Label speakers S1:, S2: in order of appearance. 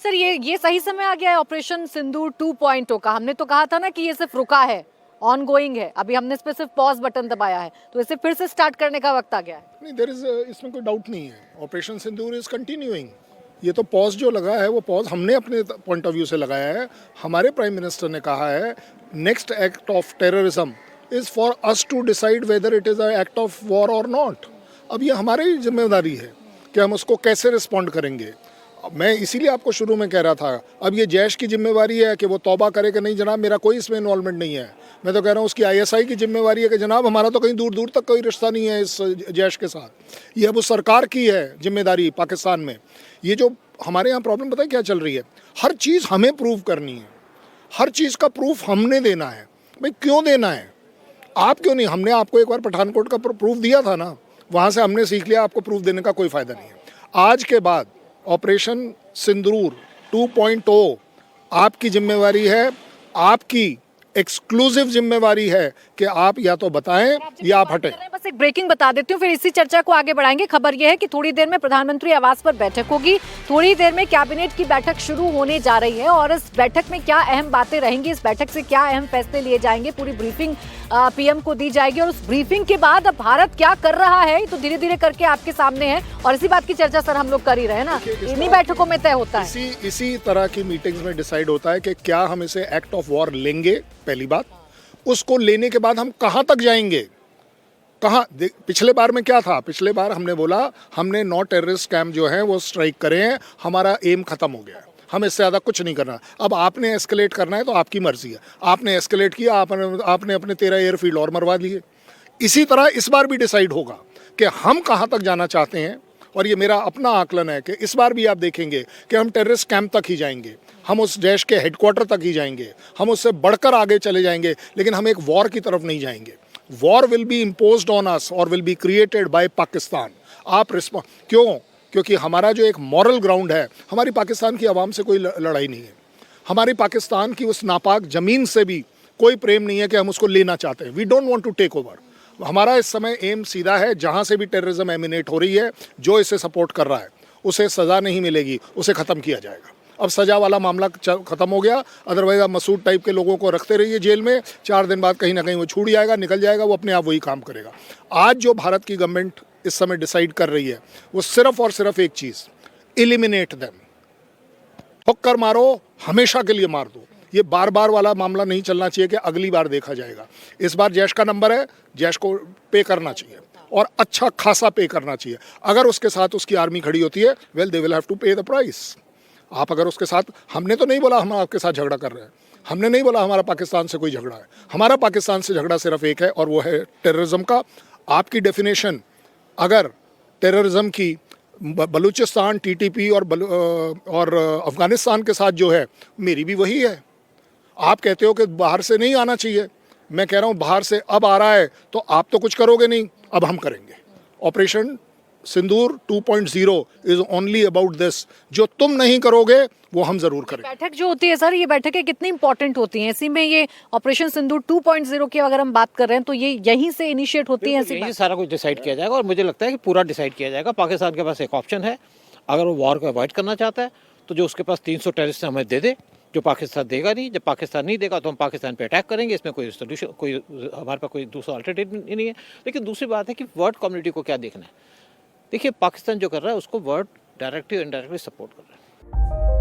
S1: Sir ये सही समय आ गया है ऑपरेशन सिंदूर 2.0 का। हमने तो कहा था ना कि ये सिर्फ रुका है, ऑन गोइंग है, अभी हमने इस पे सिर्फ पॉज बटन दबाया है, तो इसे फिर से स्टार्ट करने का वक्त आ गया है।
S2: नहीं, इसमें कोई डाउट नहीं है, ऑपरेशन सिंदूर इज कंटिन्यूइंग। ये तो पॉज जो लगा है वो पॉज हमने अपने पॉइंट ऑफ व्यू से लगाया है। हमारे प्राइम मिनिस्टर ने कहा है next act of terrorism is for us to decide whether it is a act of war और नॉट। अब ये हमारी जिम्मेदारी है कि हम उसको कैसे रिस्पॉन्ड करेंगे। मैं इसीलिए आपको शुरू में कह रहा था, अब ये जैश की जिम्मेवारी है कि वो तौबा करे कि नहीं जनाब मेरा कोई इसमें इन्वॉल्वमेंट नहीं है। मैं तो कह रहा हूँ उसकी आईएसआई की जिम्मेवारी है कि जनाब हमारा तो कहीं दूर दूर तक कोई रिश्ता नहीं है इस जैश के साथ। ये अब उस सरकार की है जिम्मेदारी पाकिस्तान में। ये जो हमारे यहाँ प्रॉब्लम पता है क्या चल रही है, हर चीज़ हमें प्रूव करनी है, हर चीज़ का प्रूफ हमने देना है। भाई क्यों देना है, आप क्यों नहीं? हमने आपको एक बार पठानकोट का प्रूफ दिया था ना, वहाँ से हमने सीख लिया आपको प्रूफ देने का कोई फ़ायदा नहीं है। आज के बाद ऑपरेशन सिंदूर 2.0 आपकी जिम्मेवारी है, आपकी एक्सक्लूसिव जिम्मेवारी है कि आप या तो बताएं या आप हटें।
S1: बस एक ब्रेकिंग बता देती हूँ, फिर इसी चर्चा को आगे बढ़ाएंगे। खबर यह है कि थोड़ी देर में प्रधानमंत्री आवास पर बैठक होगी, थोड़ी देर में कैबिनेट की बैठक शुरू होने जा रही है और इस बैठक में क्या अहम बातें रहेंगी, इस बैठक से क्या अहम फैसले लिए जाएंगे, पूरी ब्रीफिंग पीएम को दी जाएगी। और उस ब्रीफिंग के बाद अब भारत क्या कर रहा है तो धीरे धीरे करके आपके सामने है, और इसी बात की चर्चा सर हम लोग कर ही रहे हैं ना, इन्हीं बैठकों में तय होता है।
S2: इसी तरह की मीटिंग्स में डिसाइड होता है कि क्या हम इसे एक्ट ऑफ वॉर लेंगे, पहली बात। उसको लेने के बाद हम कहां तक जाएंगे, पिछले बार में क्या था, पिछले बार हमने बोला हमने नॉ टेररिस्ट कैंप जो है वो स्ट्राइक करे हैं, हमारा एम खत्म हो गया है, हम इससे ज़्यादा कुछ नहीं करना। अब आपने एस्केलेट करना है तो आपकी मर्जी है, आपने एस्केलेट किया, आपने अपने 13 एयरफील्ड और मरवा लिए। इसी तरह इस बार भी डिसाइड होगा कि हम कहाँ तक जाना चाहते हैं। और ये मेरा अपना आकलन है कि इस बार भी आप देखेंगे कि हम टेररिस्ट कैंप तक ही जाएंगे, हम उस देश के हेडक्वार्टर तक ही जाएंगे, हम उससे बढ़कर आगे चले जाएंगे, लेकिन हम एक वॉर की तरफ नहीं जाएंगे। War will be imposed on us और will be created by Pakistan. आप क्यों? क्योंकि हमारा जो एक मॉरल ग्राउंड है, हमारी पाकिस्तान की आवाम से कोई लड़ाई नहीं है, हमारी पाकिस्तान की उस नापाक ज़मीन से भी कोई प्रेम नहीं है कि हम उसको लेना चाहते हैं। We don't want to take over. हमारा इस समय एम सीधा है, जहाँ से भी टेररिज्म एमिनेट हो रही है, जो इसे सपोर्ट कर रहा है उसे सज़ा नहीं मिलेगी, उसे ख़त्म किया जाएगा। अब सज़ा वाला मामला ख़त्म हो गया, अदरवाइज आप मसूद टाइप के लोगों को रखते रहिए जेल में, 4 दिन बाद कहीं ना कहीं वो छूट जाएगा, निकल जाएगा, वो अपने आप वही काम करेगा। आज जो भारत की गवर्नमेंट इस समय डिसाइड कर रही है वो सिर्फ और सिर्फ एक चीज़, एलिमिनेट देम। ठोकर मारो, हमेशा के लिए मार दो। ये बार बार वाला मामला नहीं चलना चाहिए कि अगली बार देखा जाएगा। इस बार जैश का नंबर है, जैश को पे करना चाहिए और अच्छा खासा पे करना चाहिए। अगर उसके साथ उसकी आर्मी खड़ी होती है, well they will have to pay the price. आप अगर उसके साथ, हमने तो नहीं बोला हम आपके साथ झगड़ा कर रहे हैं, हमने नहीं बोला हमारा पाकिस्तान से कोई झगड़ा है, हमारा पाकिस्तान से झगड़ा सिर्फ एक है और वो है टेररिज्म का। आपकी डेफिनेशन अगर टेररिज्म की बलूचिस्तान, टीटीपी और अफगानिस्तान के साथ जो है, मेरी भी वही है। आप कहते हो कि बाहर से नहीं आना चाहिए, मैं कह रहा हूँ बाहर से अब आ रहा है तो आप तो कुछ करोगे नहीं, अब हम करेंगे। Operation Sindoor 2.0 is only about this. जो तुम नहीं करोगे वो हम जरूर करेंगे।
S1: बैठक जो होती है सर, ये बैठकें कितनी इंपॉर्टेंट होती हैं? इसी में ये ऑपरेशन सिंदूर 2.0 की अगर हम बात कर रहे हैं तो ये यहीं से इनिशिएट होती है।
S3: यहीं सारा कुछ डिसाइड किया जाएगा और मुझे लगता है कि पूरा डिसाइड किया जाएगा। पाकिस्तान के पास एक ऑप्शन है, अगर वो वॉर को अवॉइड करना चाहता है तो जो उसके पास 300 टेररिस्ट हमें दे दे, जो पाकिस्तान देगा नहीं। जब पाकिस्तान नहीं देगा तो हम पाकिस्तान पे अटैक करेंगे, इसमें कोई सोल्यूशन, कोई हमारे पास कोई दूसरा अल्टरनेटिव नहीं है। लेकिन दूसरी बात है कि वर्ल्ड कम्युनिटी को क्या देखना है। देखिए, पाकिस्तान जो कर रहा है उसको वर्ल्ड डायरेक्टली इनडायरेक्टली सपोर्ट कर रहा है।